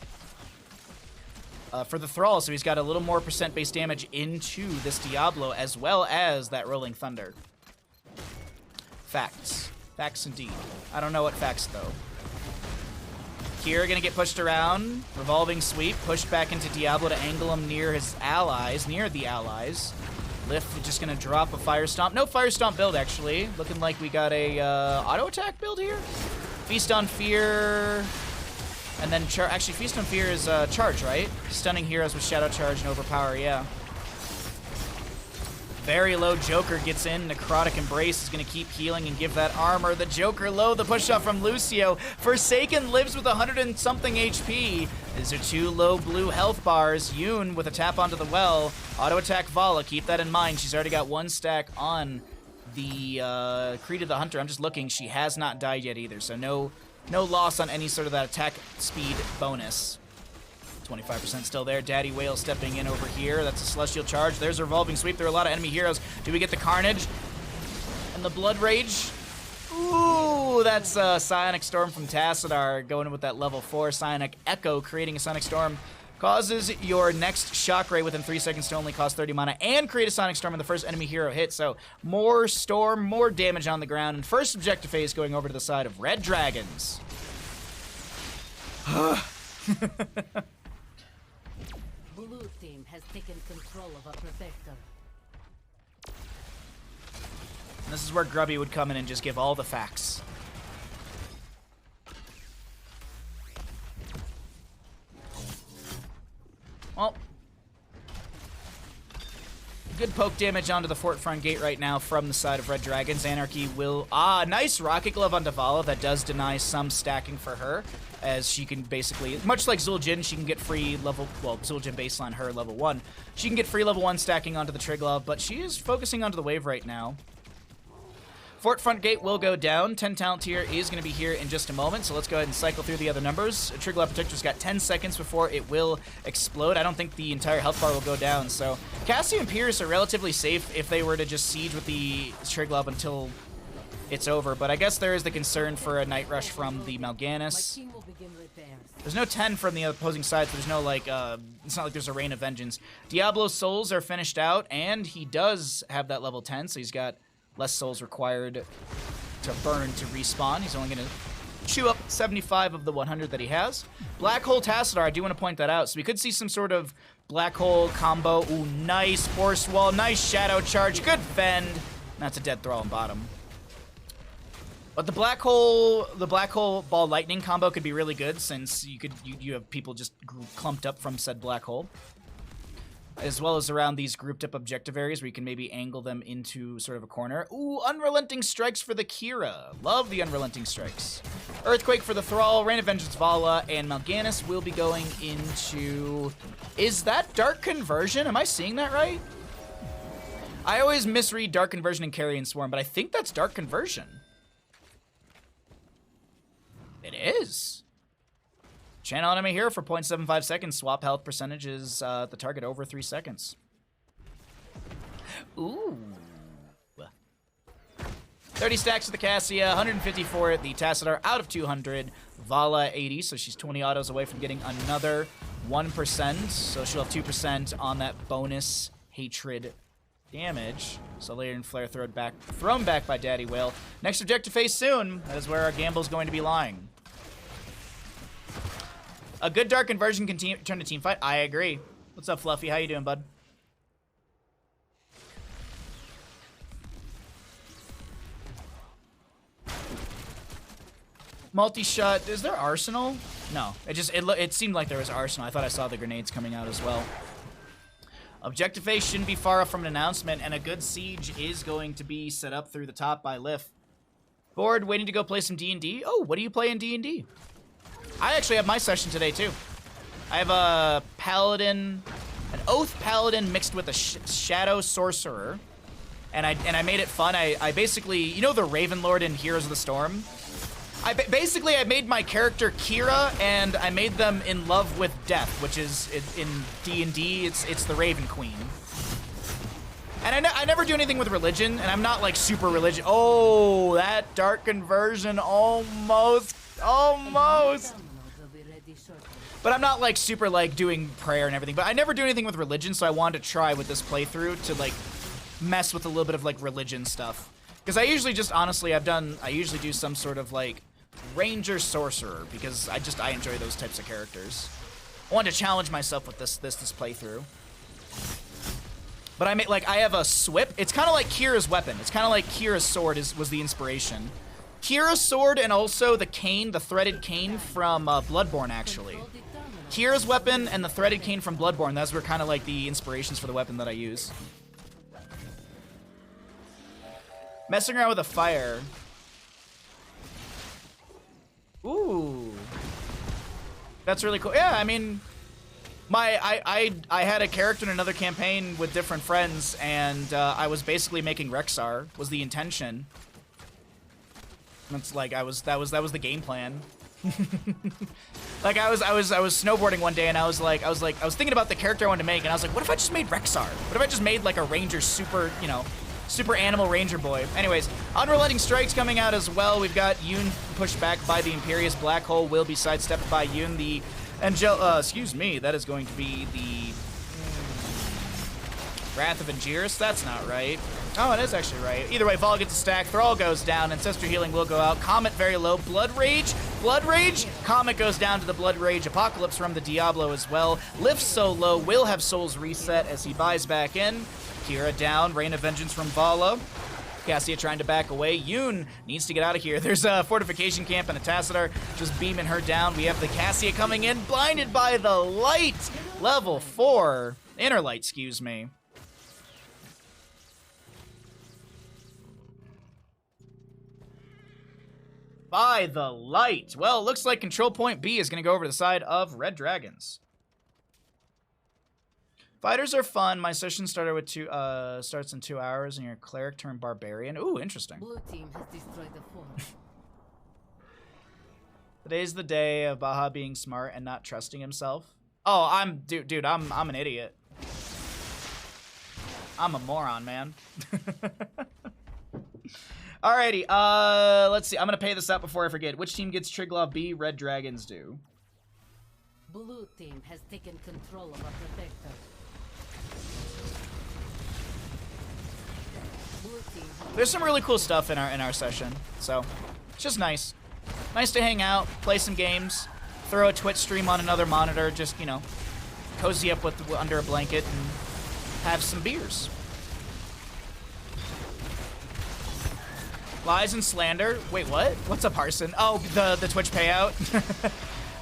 Thrall, so he's got a little more % base damage into this Diablo, as well as that Rolling Thunder. Facts. Facts indeed. I don't know what facts, though. Kira gonna get pushed around. Revolving sweep. Pushed back into Diablo to angle him near his allies. Near the allies. Lift just gonna drop a Fire Stomp. No Fire Stomp build, actually. Looking like we got a auto attack build here. Feast on Fear. And then, actually, Feast on Fear is charge, right? Stunning heroes with Shadow Charge and Overpower, yeah. Very low Joker gets in. Necrotic Embrace is going to keep healing and give that armor. The Joker low, the push-off from Lucio. Forsaken lives with 100 and something HP. These are 2 low blue health bars. Yoon with a tap onto the well. Auto attack Vala, keep that in mind. She's already got 1 stack on the Creed of the Hunter. I'm just looking. She has not died yet either, so no loss on any sort of that attack speed bonus. 25% still there. Daddy Whale stepping in over here. That's a Celestial Charge. There's a Revolving Sweep. There are a lot of enemy heroes. Do we get the Carnage? And the Blood Rage? Ooh, that's Psionic Storm from Tassadar going in with that level 4 Psionic Echo, creating a Sonic Storm. Causes your next Shock Ray within 3 seconds to only cost 30 mana and create a Sonic Storm in the first enemy hero hit. So more Storm, more damage on the ground. And first objective phase going over to the side of Red Dragons. Blue team has taken control of a protector. And this is where Grubby would come in and just give all the facts. Well, good poke damage onto the fort front gate right now from the side of Red Dragons. AnarchY will... nice Rocket Glove on Davala. That does deny some stacking for her, as she can basically... Much like Zul'jin, she can get free level... Well, Zul'jin baseline her level 1. She can get free level 1 stacking onto the Trig Glove, but she is focusing onto the wave right now. Fort front gate will go down. 10 talent tier is going to be here in just a moment, so let's go ahead and cycle through the other numbers. Trig Glove Protector's got 10 seconds before it will explode. I don't think the entire health bar will go down, so Cassie and Pierce are relatively safe if they were to just siege with the Trig Glove until it's over, but I guess there is the concern for a Night Rush from the Mal'Ganis. There's no 10 from the opposing side, so there's no, like, it's not like there's a Rain of Vengeance. Diablo's souls are finished out, and he does have that level 10, so he's got less souls required to burn to respawn. He's only going to chew up 75 of the 100 that he has. Black Hole Tassadar, I do want to point that out. So we could see some sort of Black Hole combo. Ooh, nice Force Wall, nice Shadow Charge, good fend. That's a dead Thrall on bottom. But the Black Hole Ball Lightning combo could be really good, since you have people just clumped up from said Black Hole, as well as around these grouped up objective areas where you can maybe angle them into sort of a corner. Ooh, Unrelenting Strikes for the Kira. Love the Unrelenting Strikes. Earthquake for the Thrall, Rain of Vengeance Vala, and Mal'Ganis will be going into... Is that Dark Conversion? Am I seeing that right? I always misread Dark Conversion and Carrion Swarm, but I think that's Dark Conversion. It is. Channel enemy here for 0.75 seconds. Swap health percentage is the target over 3 seconds. Ooh. 30 stacks to the Cassia, 150 for it. The Tassadar out of 200. Vala 80, so she's 20 autos away from getting another 1%. So she'll have 2% on that bonus hatred damage. So later in Flare thrown back by Daddy Whale. Next objective phase soon. That is where our gamble's going to be lying. A good Dark Conversion can turn to team fight. I agree. What's up, Fluffy? How you doing, bud? Multi-shot. Is there Arsenal? No. It seemed like there was Arsenal. I thought I saw the grenades coming out as well. Objective phase shouldn't be far off from an announcement, and a good siege is going to be set up through the top by Lif. Bored, waiting to go play some D&D. Oh, what do you play in D&D? I actually have my session today, too. I have a Paladin, an Oath Paladin mixed with a Shadow Sorcerer. And I made it fun. I basically, you know the Raven Lord in Heroes of the Storm? I made my character Kira, and I made them in love with death, which is, in D&D, it's the Raven Queen. And I never do anything with religion, and I'm not, like, super religious. Oh, that Dark Conversion almost. But I'm not, like, super, like, doing prayer and everything. But I never do anything with religion, so I wanted to try with this playthrough to, like, mess with a little bit of, like, religion stuff. Because I usually just, honestly, I usually do some sort of, like, Ranger Sorcerer, because I enjoy those types of characters. I wanted to challenge myself with this playthrough. But I have a Swip. It's kind of like Kira's weapon. It's kind of like Kira's sword was the inspiration. Kira's sword and also the cane, the threaded cane from Bloodborne, actually. Kira's weapon and the threaded cane from Bloodborne, those were kind of like the inspirations for the weapon that I use. Messing around with a fire. Ooh. That's really cool. Yeah, I mean, I had a character in another campaign with different friends, and I was basically making Rexar was the intention. It's like that was the game plan. Like I was snowboarding one day, and I was thinking about the character I wanted to make, and I was like, what if I just made Rexar? What if I just made like a ranger, super, you know, super animal ranger boy? Anyways, Unrelenting Strike's coming out as well. We've got Yoon pushed back by the Imperious. Black Hole will be sidestepped by Yoon. The excuse me, that is going to be the Wrath of Angiris. That's not right. Oh, it is actually right. Either way, Vol gets a stack. Thrall goes down. Ancestral Healing will go out. Comet very low. Blood Rage. Blood Rage. Comet goes down to the Blood Rage. Apocalypse from the Diablo as well. Lift so low. Will have Souls reset as he buys back in. Kira down. Rain of Vengeance from Vala. Cassia trying to back away. Yoon needs to get out of here. There's a Fortification Camp and a Tassadar just beaming her down. We have the Cassia coming in. Blinded by the light. Level 4. Inner light, excuse me. By the light. Well, it looks like control point B is going to go over to the side of Red Dragons. Fighters are fun. My session started with starts in 2 hours, and your cleric turned barbarian. Ooh, interesting. Blue team has destroyed the fort. Today's the day of Baha being smart and not trusting himself. Oh, dude, I'm an idiot. I'm a moron, man. Alrighty, let's see. I'm gonna pay this up before I forget. Which team gets Triglav B? Red Dragons do. Blue team has taken control of our protector. Blue team has There's some really cool stuff in our session, so it's just nice. Nice to hang out, play some games, throw a Twitch stream on another monitor, just, you know, cozy up with under a blanket and have some beers. Lies and slander. Wait, what? What's up, Harson? Oh, the Twitch payout.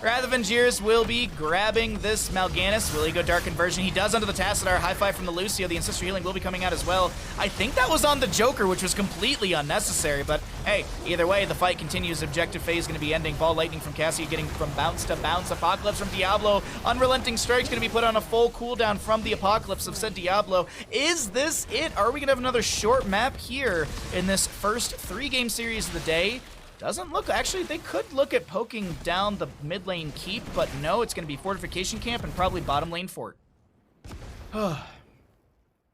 Wrath of Angiris will be grabbing this Mal'Ganis. Will he go Dark Conversion? He does under the Tassadar. High five from the Lucio. The Ancestral Healing will be coming out as well. I think that was on the Joker, which was completely unnecessary, but hey, either way, the fight continues. Objective phase is going to be ending. Ball Lightning from Cassie getting from bounce to bounce. Apocalypse from Diablo. Unrelenting Strike's going to be put on a full cooldown from the Apocalypse of said Diablo. Is this it? Are we going to have another short map here in this first 3-game series of the day? Doesn't look, actually, they could look at poking down the mid lane keep, but no, it's going to be Fortification Camp and probably bottom lane fort.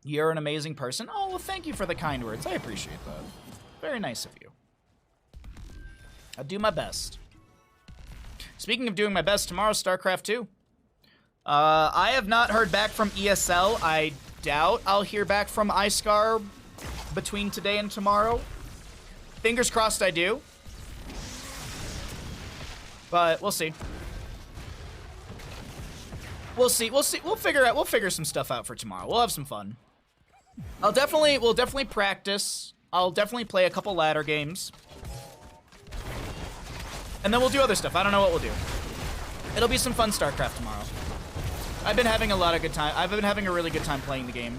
You're an amazing person. Oh, well, thank you for the kind words. I appreciate that. Very nice of you. I'll do my best. Speaking of doing my best, tomorrow's StarCraft 2. I have not heard back from ESL. I doubt I'll hear back from iScar between today and tomorrow. Fingers crossed I do. But we'll see. We'll see. We'll figure some stuff out for tomorrow. We'll have some fun. We'll definitely practice. I'll definitely play a couple ladder games. And then we'll do other stuff. I don't know what we'll do. It'll be some fun StarCraft tomorrow. I've been having a lot of good time. I've been having a really good time playing the game.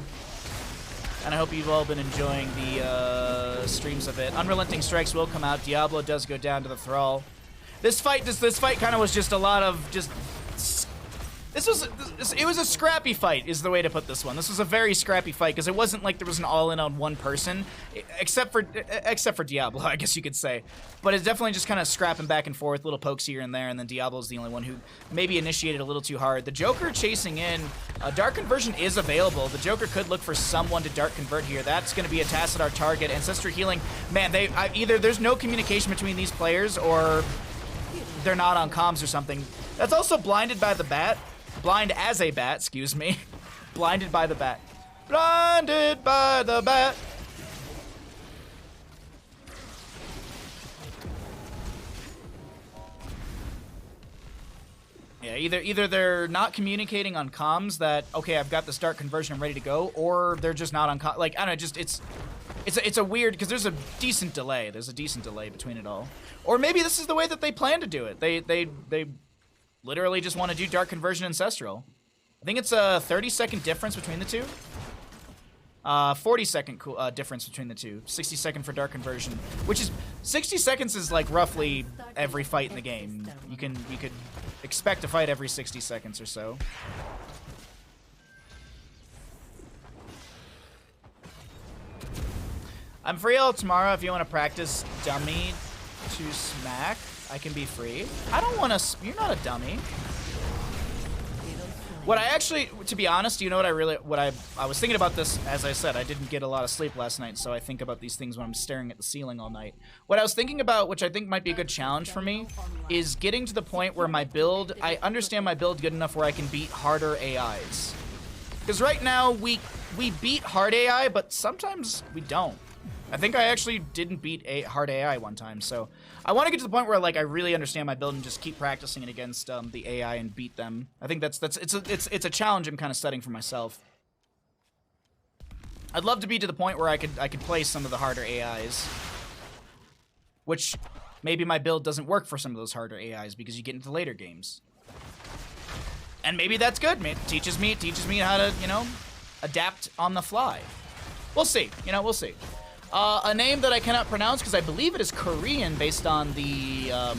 And I hope you've all been enjoying the streams of it. Unrelenting Strikes will come out. Diablo does go down to the Thrall. This fight kind of was just a lot of just. It was a scrappy fight, is the way to put this one. This was a very scrappy fight because it wasn't like there was an all-in on one person, except for Diablo, I guess you could say. But it's definitely just kind of scrapping back and forth, little pokes here and there, and then Diablo's the only one who maybe initiated a little too hard. The Joker chasing in. Dark Conversion is available. The Joker could look for someone to Dark Convert here. That's going to be a Tassadar target. Ancestral Healing, man, either there's no communication between these players or they're not on comms or something. That's also Blinded by the Bat. Blind as a bat, excuse me. Blinded by the bat. Blinded by the bat. Yeah, either they're not communicating on comms that, okay, I've got the Dark Conversion, I'm ready to go, or they're just not on comms. Like, I don't know, just it's a weird, because there's a decent delay. There's a decent delay between it all. Or maybe this is the way that they plan to do it. They literally just want to do Dark Conversion Ancestral. I think it's a 30-second difference between the two. 40-second difference between the two. 60-second for Dark Conversion, which is 60 seconds is like roughly every fight in the game. You could expect a fight every 60 seconds or so. I'm free all tomorrow if you want to practice dummy to smack. I can be free. I don't want to. You're not a dummy. What I actually, to be honest, you know what I was thinking about this, as I said, I didn't get a lot of sleep last night, so I think about these things when I'm staring at the ceiling all night. What I was thinking about, which I think might be a good challenge for me, is getting to the point where my build, I understand my build good enough where I can beat harder AIs. Because right now, we beat hard AI, but sometimes we don't. I think I actually didn't beat a hard AI one time, so I want to get to the point where like I really understand my build and just keep practicing it against the AI and beat them. I think it's a challenge I'm kind of setting for myself. I'd love to be to the point where I could play some of the harder AIs, which maybe my build doesn't work for some of those harder AIs because you get into later games, and maybe that's good. It teaches me how to adapt on the fly. We'll see. We'll see. A name that I cannot pronounce because I believe it is Korean based on the, I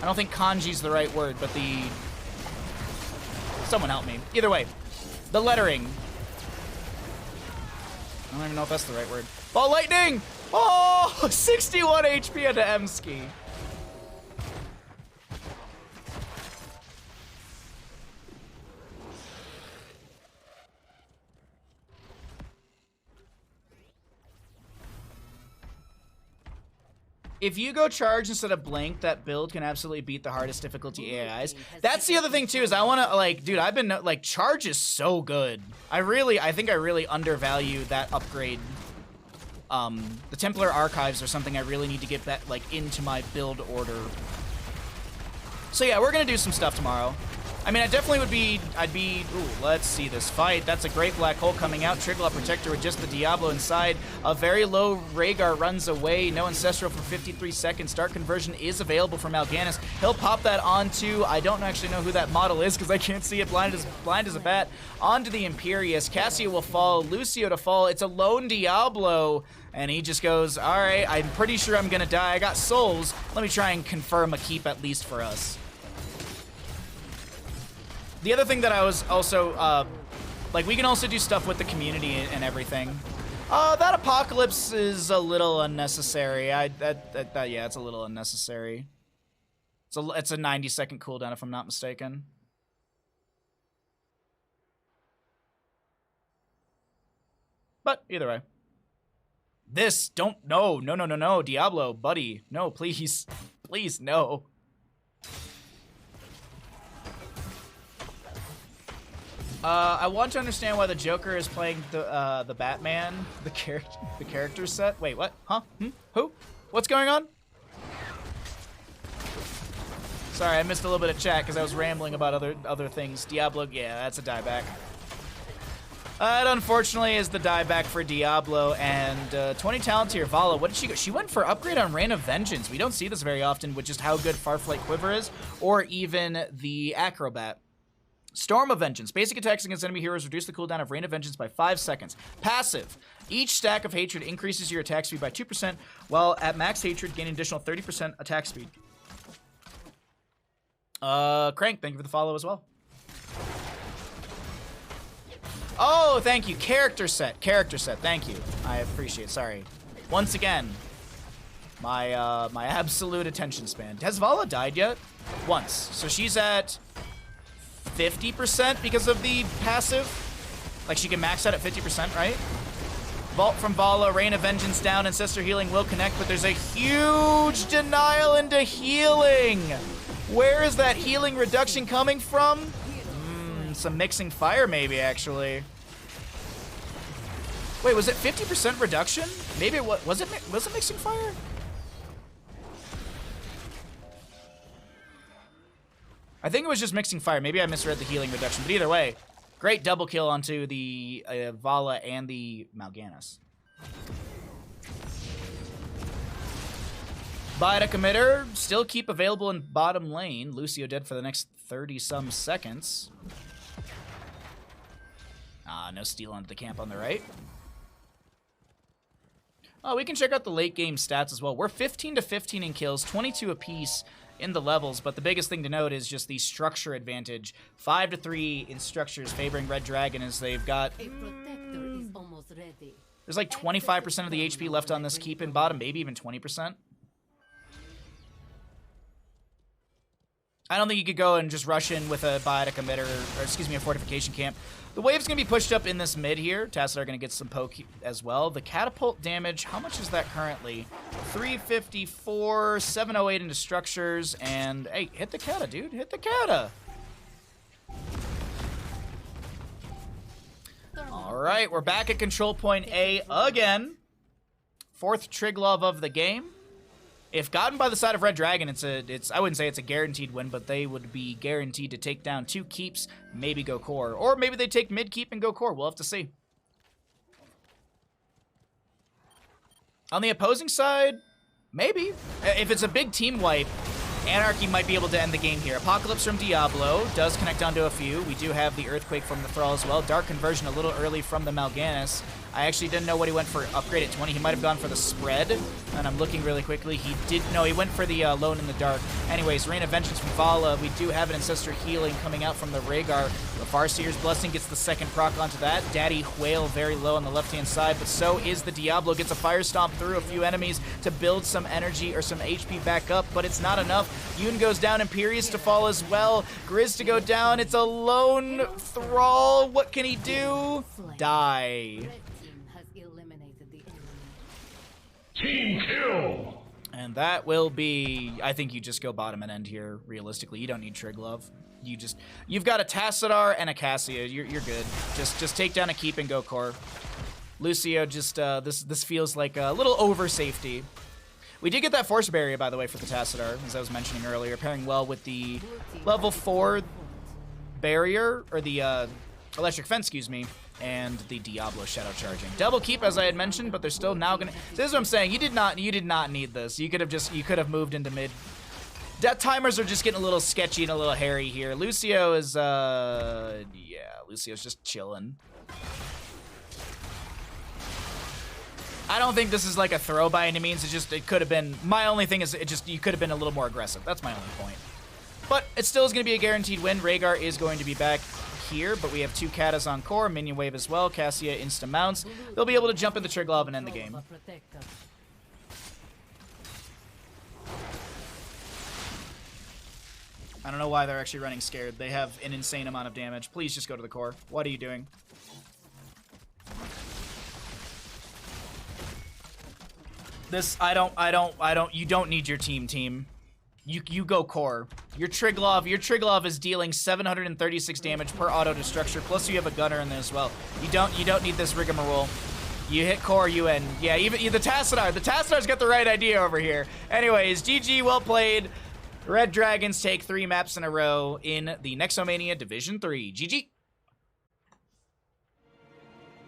don't think kanji's the right word, but someone help me. Either way, the lettering. I don't even know if that's the right word. Ball lightning! Oh, 61 HP into M-Ski. If you go charge instead of blink, that build can absolutely beat the hardest difficulty AIs. That's the other thing too, is I want to like, dude, I've been like, charge is so good. I think I really undervalue that upgrade. The Templar Archives are something I really need to get that like into my build order. So yeah, we're gonna do some stuff tomorrow. I mean, I definitely would be, ooh, let's see this fight. That's a great black hole coming out. Trickle up Protector with just the Diablo inside. A very low Rhaegar runs away. No Ancestral for 53 seconds. Dark Conversion is available for Mal'Ganis. He'll pop that onto, I don't actually know who that model is because I can't see it, blind as a bat. Onto the Imperius. Cassia will fall, Lucio to fall. It's a lone Diablo. And he just goes, all right, I'm pretty sure I'm gonna die. I got souls. Let me try and confirm a keep at least for us. The other thing that I was also, like, we can also do stuff with the community and everything. That Apocalypse is a little unnecessary. Yeah, it's a little unnecessary. It's a 90-second cooldown, if I'm not mistaken. But, either way. No, Diablo, buddy. No, please. Please, no. I want to understand why the Joker is playing the Batman, the character set. Wait, what? Huh? Who? What's going on? Sorry, I missed a little bit of chat because I was rambling about other things. Diablo, yeah, that's a dieback. That unfortunately is the dieback for Diablo, and 20 talent here. Vala, what did she go? She went for upgrade on Rain of Vengeance. We don't see this very often with just how good Farflight Quiver is, or even the Acrobat. Storm of Vengeance. Basic attacks against enemy heroes reduce the cooldown of Rain of Vengeance by 5 seconds. Passive. Each stack of hatred increases your attack speed by 2%, while at max hatred, gain an additional 30% attack speed. Crank, thank you for the follow as well. Oh, thank you. Character set, thank you. I appreciate it, sorry. Once again, my my absolute attention span. Has Vala died yet? Once. So she's at 50% because of the passive. Like, she can max out at 50%, right? Vault from Vala, Rain of Vengeance down, Ancestor Healing will connect, but there's a huge denial into healing. Where is that healing reduction coming from? Some Mixing Fire, maybe, actually. Wait, was it 50% reduction? Maybe it was it Mixing Fire? I think it was just Mixing Fire. Maybe I misread the healing reduction. But either way, great double kill onto the Vala and the Mal'Ganis. Bida Committer, still keep available in bottom lane. Lucio dead for the next 30-some seconds. No steal onto the camp on the right. Oh, we can check out the late game stats as well. We're 15 to 15 in kills, 22 apiece in the levels, but the biggest thing to note is just the structure advantage. 5 to 3 in structures favoring Red Dragon as they've got... A protector is almost ready. There's like 25% of the HP left on this keep in bottom, maybe even 20%. I don't think you could go and just rush in with a biotic emitter, or excuse me, a fortification camp. The wave's going to be pushed up in this mid here. Tassadar going to get some poke as well. The catapult damage, how much is that currently? 354, 708 into structures, and hey, hit the kata, dude. Hit the kata. All right, we're back at control point A again. 4th Triglove of the game. If gotten by the side of Red Dragon, it's I wouldn't say it's a guaranteed win, but they would be guaranteed to take down 2 keeps, maybe go core. Or maybe they take mid keep and go core. We'll have to see. On the opposing side, maybe. If it's a big team wipe, AnarchY might be able to end the game here. Apocalypse from Diablo does connect onto a few. We do have the Earthquake from the Thrall as well. Dark Conversion a little early from the Mal'Ganis. I actually didn't know what he went for upgrade at 20. He might have gone for the spread, and I'm looking really quickly. He did, no, he went for the Lone in the Dark. Anyways, Rain of Vengeance from Vala. We do have an Ancestor Healing coming out from the Rhaegar. The Farseer's Blessing gets the 2nd proc onto that. Daddy Whale very low on the left-hand side, but so is the Diablo. Gets a Fire Stomp through a few enemies to build some energy or some HP back up, but it's not enough. Yoon goes down, Imperius to fall as well. Grizz to go down. It's a lone Thrall. What can he do? Die. Team kill! And that will be... I think you just go bottom and end here, realistically. You don't need Triglove. You've got a Tassadar and a Cassia. You're good. Just take down a keep and go core. Lucio just... this feels like a little over safety. We did get that Force Barrier, by the way, for the Tassadar, as I was mentioning earlier, pairing well with the level 4 barrier, or the Electric Fence, excuse me, and the Diablo Shadow Charging. Double keep, as I had mentioned, but they're still now gonna... This is what I'm saying. You did not need this. You could have moved into mid. Death timers are just getting a little sketchy and a little hairy here. Lucio is, yeah, Lucio's just chilling. I don't think this is like a throw by any means. It could have been... My only thing is, you could have been a little more aggressive. That's my only point. But it still is going to be a guaranteed win. Rhaegar is going to be back here, but we have 2 Katas on core, minion wave as well. Cassia insta mounts. They'll be able to jump in the Triglove and end the game. I don't know why they're actually running scared. They have an insane amount of damage. Please just go to the core. What are you doing? This, you don't need your team. You go core. Your Triglove is dealing 736 damage per auto to structure, plus you have a gunner in there as well. You don't need this rigmarole. You hit core, you end. Yeah, even the Tassadar's got the right idea over here. Anyways, GG, well played. Red Dragons take 3 maps in a row in the Nexomania Division 3. GG.